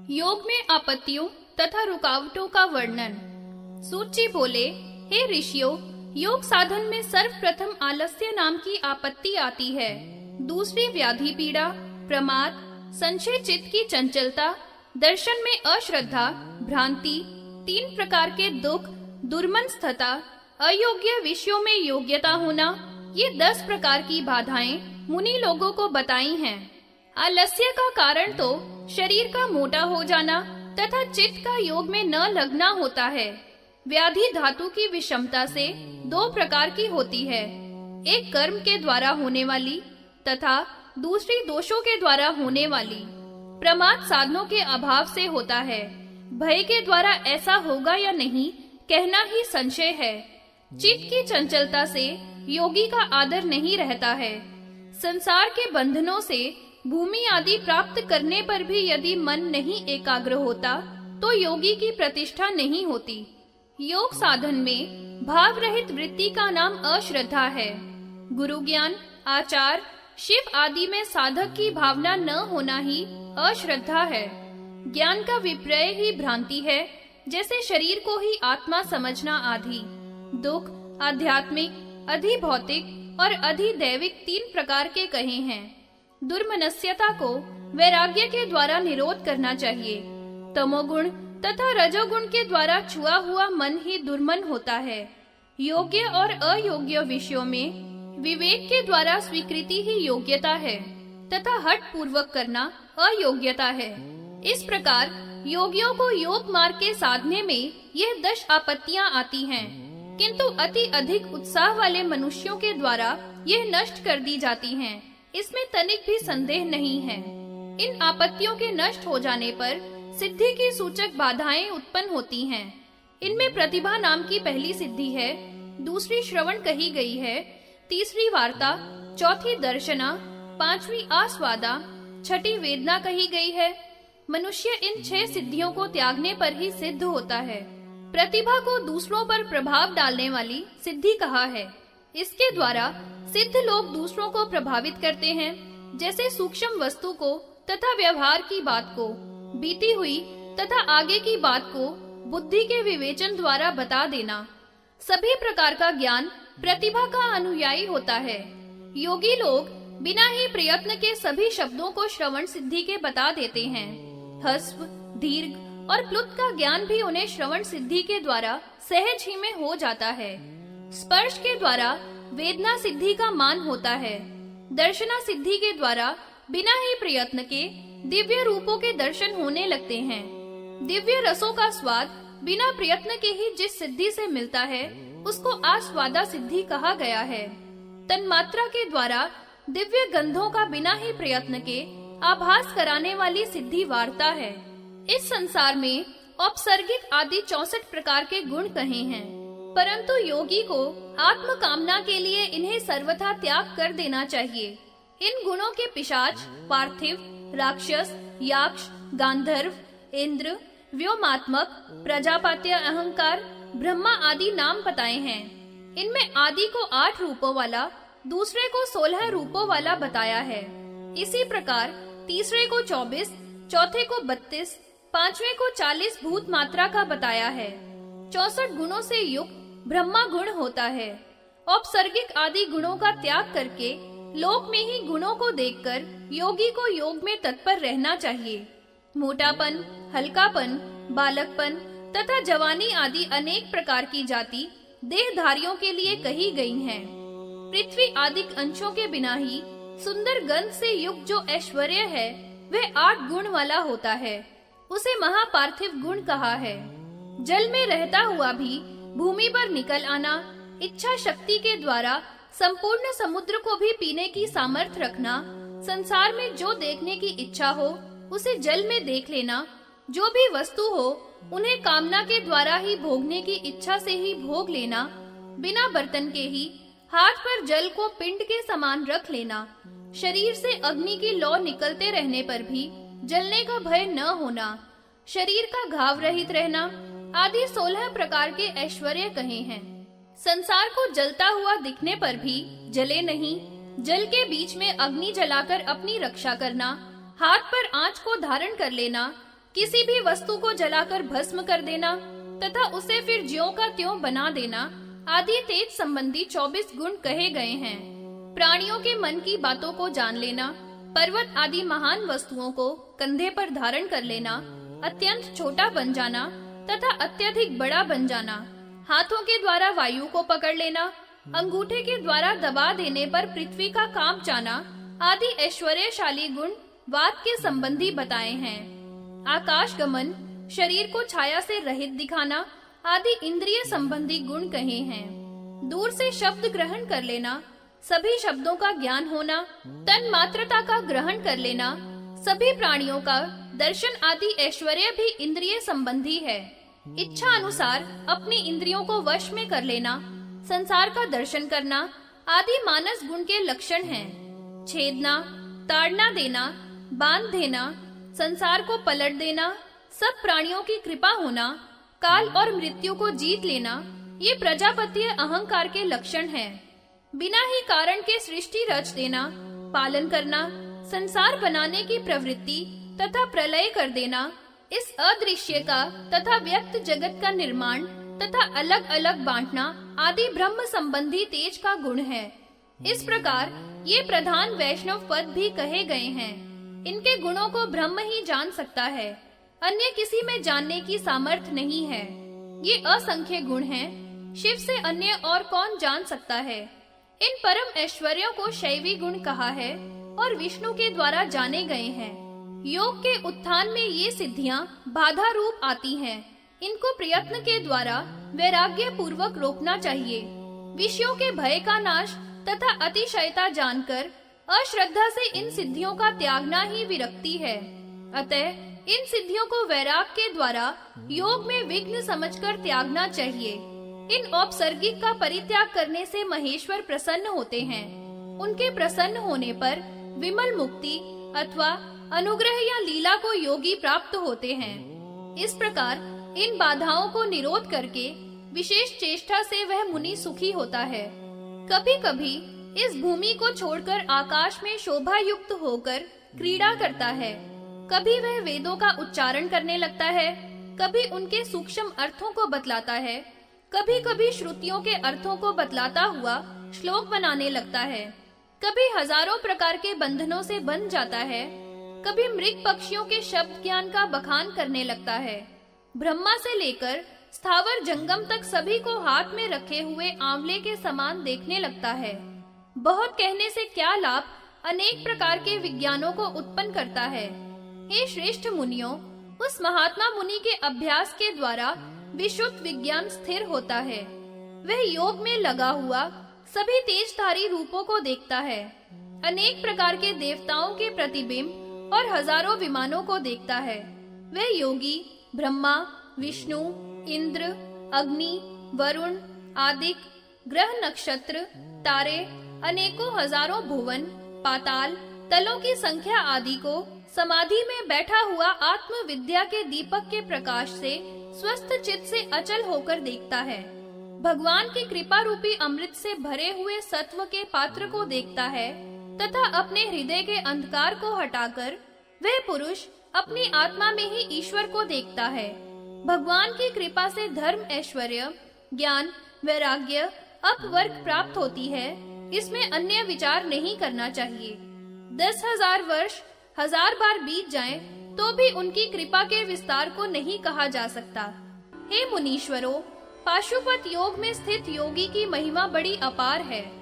योग में आपत्तियों तथा रुकावटों का वर्णन। सूत जी बोले, हे ऋषियों, योग साधन में सर्वप्रथम आलस्य नाम की आपत्ति आती है। दूसरी व्याधि पीड़ा, प्रमाद, संशय, चित्त की चंचलता, दर्शन में अश्रद्धा, भ्रांति, 3 प्रकार के दुख, दुर्मनस्थता, अयोग्य विषयों में योग्यता होना, ये 10 प्रकार की बाधाएं मुनि लोगों को बताई हैं। आलस्य का कारण तो शरीर का मोटा हो जाना तथा चित्त का योग में न लगना होता है। व्याधि धातु की विषमता से 2 प्रकार की होती है, एक कर्म के द्वारा होने वाली तथा दूसरी दोषों के द्वारा होने वाली। प्रमाद साधनों के अभाव से होता है, भय के द्वारा ऐसा होगा या नहीं कहना ही संशय है। चित्त की चंचलता से योगी का आदर नहीं रहता है। संसार के बंधनों से भूमि आदि प्राप्त करने पर भी यदि मन नहीं एकाग्र होता तो योगी की प्रतिष्ठा नहीं होती। योग साधन में भाव रहित वृत्ति का नाम अश्रद्धा है। गुरु ज्ञान, आचार, शिव आदि में साधक की भावना न होना ही अश्रद्धा है। ज्ञान का विपर्य ही भ्रांति है, जैसे शरीर को ही आत्मा समझना आदि। दुख आध्यात्मिक, अधिभौतिक और अधिदैविक 3 प्रकार के कहे हैं। दुर्मनस्यता को वैराग्य के द्वारा निरोध करना चाहिए। तमोगुण तथा रजोगुण के द्वारा छुआ हुआ मन ही दुर्मन होता है। योग्य और अयोग्य विषयों में विवेक के द्वारा स्वीकृति ही योग्यता है तथा हठ पूर्वक करना अयोग्यता है। इस प्रकार योगियों को योग मार्ग के साधने में यह 10 आपत्तियां आती हैं, किंतु अति अधिक उत्साह वाले मनुष्यों के द्वारा यह नष्ट कर दी जाती हैं। इसमें तनिक भी संदेह नहीं है। इन आपत्तियों के नष्ट हो जाने पर सिद्धि की सूचक बाधाएं उत्पन्न होती हैं। इनमें प्रतिभा नाम की पहली सिद्धि है, दूसरी श्रवण कही गई है, तीसरी वार्ता, चौथी दर्शना, 5वीं आस्वादा, 6ठी वेदना कही गई है। मनुष्य इन 6 सिद्धियों को त्यागने पर ही सिद्ध होता है। प्रतिभा को दूसरों पर प्रभाव डालने वाली सिद्धि कहा है। इसके द्वारा सिद्ध लोग दूसरों को प्रभावित करते हैं, जैसे सूक्ष्म वस्तु को तथा व्यवहार की बात को, बीती हुई तथा आगे की बात को बुद्धि के विवेचन द्वारा बता देना। सभी प्रकार का ज्ञान प्रतिभा का अनुयायी होता है। योगी लोग बिना ही प्रयत्न के सभी शब्दों को श्रवण सिद्धि के बता देते हैं। ह्रस्व, दीर्घ और प्लुत का ज्ञान भी उन्हें श्रवण सिद्धि के द्वारा सहज ही में हो जाता है। स्पर्श के द्वारा वेदना सिद्धि का मान होता है। दर्शना सिद्धि के द्वारा बिना ही प्रयत्न के दिव्य रूपों के दर्शन होने लगते हैं। दिव्य रसों का स्वाद बिना प्रयत्न के ही जिस सिद्धि से मिलता है उसको आस्वादा सिद्धि कहा गया है। तन्मात्रा के द्वारा दिव्य गंधों का बिना ही प्रयत्न के आभास कराने वाली सिद्धि वार्ता है। इस संसार में औपसर्गिक आदि 64 प्रकार के गुण कहे हैं, परंतु योगी को आत्म कामना के लिए इन्हें सर्वथा त्याग कर देना चाहिए। इन गुणों के पिशाच, पार्थिव, राक्षस, याक्ष, गांधर्व, इंद्र, व्योमात्मक, प्रजापत्य, अहंकार, ब्रह्मा आदि नाम बताए हैं। इनमें आदि को 8 रूपों वाला, दूसरे को 16 रूपों वाला बताया है। इसी प्रकार तीसरे को 24, चौथे को 32, 5वें को 40 भूत मात्रा का बताया है। 64 गुणों से युक्त ब्रह्मा गुण होता है। औपसर्गिक आदि गुणों का त्याग करके लोक में ही गुणों को देखकर योगी को योग में तत्पर रहना चाहिए। मोटापन, हल्कापन, बालकपन तथा जवानी आदि अनेक प्रकार की जाति देहधारियों के लिए कही गई हैं। पृथ्वी आदि अंशों के बिना ही सुंदर गंध से युक्त जो ऐश्वर्य है वह 8 गुण वाला होता है। उसे महापार्थिव गुण कहा है। जल में रहता हुआ भी भूमि पर निकल आना, इच्छा शक्ति के द्वारा संपूर्ण समुद्र को भी पीने की सामर्थ्य रखना, संसार में जो देखने की इच्छा हो उसे जल में देख लेना, जो भी वस्तु हो उन्हें कामना के द्वारा ही भोगने की इच्छा से ही भोग लेना, बिना बर्तन के ही हाथ पर जल को पिंड के समान रख लेना, शरीर से अग्नि की लौ निकलते रहने पर भी जलने का भय न होना, शरीर का घाव रहित रहना आदि 16 प्रकार के ऐश्वर्य कहे हैं। संसार को जलता हुआ दिखने पर भी जले नहीं, जल के बीच में अग्नि जलाकर अपनी रक्षा करना, हाथ पर आंच को धारण कर लेना, किसी भी वस्तु को जलाकर भस्म कर देना तथा उसे फिर ज्यों का त्यों बना देना आदि तेज संबंधी 24 गुण कहे गए हैं। प्राणियों के मन की बातों को जान लेना, पर्वत आदि महान वस्तुओं को कंधे पर धारण कर लेना, अत्यंत छोटा बन जाना तथा अत्यधिक बड़ा बन जाना, हाथों के द्वारा वायु को पकड़ लेना, अंगूठे के द्वारा दबा देने पर पृथ्वी का कांप जाना आदि ऐश्वर्यशाली गुण वात के संबंधी बताए हैं। आकाश गमन, शरीर को छाया से रहित दिखाना आदि इंद्रिय संबंधी गुण कहे हैं। दूर से शब्द ग्रहण कर लेना, सभी शब्दों का ज्ञान होना, तन मात्रता का ग्रहण कर लेना, सभी प्राणियों का दर्शन आदि ऐश्वर्य भी इंद्रिय संबंधी है। इच्छा अनुसार अपनी इंद्रियों को वश में कर लेना, संसार का दर्शन करना आदि मानस गुण के लक्षण हैं। छेदना, ताड़ना देना, बांध देना, संसार को पलट देना, सब प्राणियों की कृपा होना, काल और मृत्यु को जीत लेना, ये प्रजापतीय अहंकार के लक्षण हैं। बिना ही कारण के सृष्टि रच देना, पालन करना, संसार बनाने की प्रवृत्ति तथा प्रलय कर देना, इस अदृश्य का तथा व्यक्त जगत का निर्माण तथा अलग अलग बांटना आदि ब्रह्म संबंधी तेज का गुण है। इस प्रकार ये प्रधान वैष्णव पद भी कहे गए हैं। इनके गुणों को ब्रह्म ही जान सकता है, अन्य किसी में जानने की सामर्थ्य नहीं है। ये असंख्य गुण हैं, शिव से अन्य और कौन जान सकता है। इन परम ऐश्वर्यों को शैवी गुण कहा है और विष्णु के द्वारा जाने गए हैं। योग के उत्थान में ये सिद्धियां बाधा रूप आती हैं। इनको प्रयत्न के द्वारा वैराग्य पूर्वक रोकना चाहिए। विषयों के भय का नाश तथा अतिशयता जानकर अश्रद्धा से इन सिद्धियों का त्यागना ही विरक्ति है। अतः इन सिद्धियों को वैराग के द्वारा योग में विघ्न समझकर त्यागना चाहिए। इन औपसर्गिक का परित्याग करने से महेश्वर प्रसन्न होते हैं। उनके प्रसन्न होने पर विमल मुक्ति अथवा अनुग्रह या लीला को योगी प्राप्त होते हैं। इस प्रकार इन बाधाओं को निरोध करके विशेष चेष्टा से वह मुनि सुखी होता है। कभी कभी इस भूमि को छोड़कर आकाश में शोभा युक्त होकर क्रीड़ा करता है। कभी वह वेदों का उच्चारण करने लगता है, कभी उनके सूक्ष्म अर्थों को बतलाता है, कभी कभी श्रुतियों के अर्थों को बतलाता हुआ श्लोक बनाने लगता है, कभी हजारों प्रकार के बंधनों से बंध जाता है, कभी मृग पक्षियों के शब्द ज्ञान का बखान करने लगता है। ब्रह्मा से लेकर स्थावर जंगम तक सभी को हाथ में रखे हुए आंवले के समान देखने लगता है। बहुत कहने से क्या लाभ अनेक प्रकार के विज्ञानों को उत्पन्न करता है। हे श्रेष्ठ मुनियों, उस महात्मा मुनि के अभ्यास के द्वारा विशुद्ध विज्ञान स्थिर होता है। वह योग में लगा हुआ सभी तेजधारी रूपों को देखता है, अनेक प्रकार के देवताओं के प्रतिबिंब और हजारों विमानों को देखता है। वह योगी ब्रह्मा, विष्णु, इंद्र, अग्नि, वरुण, आदिक, ग्रह, नक्षत्र, तारे, अनेकों हजारों भुवन, पाताल, तलों की संख्या आदि को समाधि में बैठा हुआ आत्म विद्या के दीपक के प्रकाश से स्वस्थ चित्त से अचल होकर देखता है। भगवान की कृपा रूपी अमृत से भरे हुए सत्व के पात्र को देखता है तथा अपने हृदय के अंधकार को हटाकर वह पुरुष अपनी आत्मा में ही ईश्वर को देखता है। भगवान की कृपा से धर्म, ऐश्वर्य, ज्ञान, वैराग्य, अपवर्ग प्राप्त होती है। इसमें अन्य विचार नहीं करना चाहिए। 10,000 वर्ष 1000 बार बीत जाएं, तो भी उनकी कृपा के विस्तार को नहीं कहा जा सकता। हे मुनीश्वरों, पाशुपत योग में स्थित योगी की महिमा बड़ी अपार है।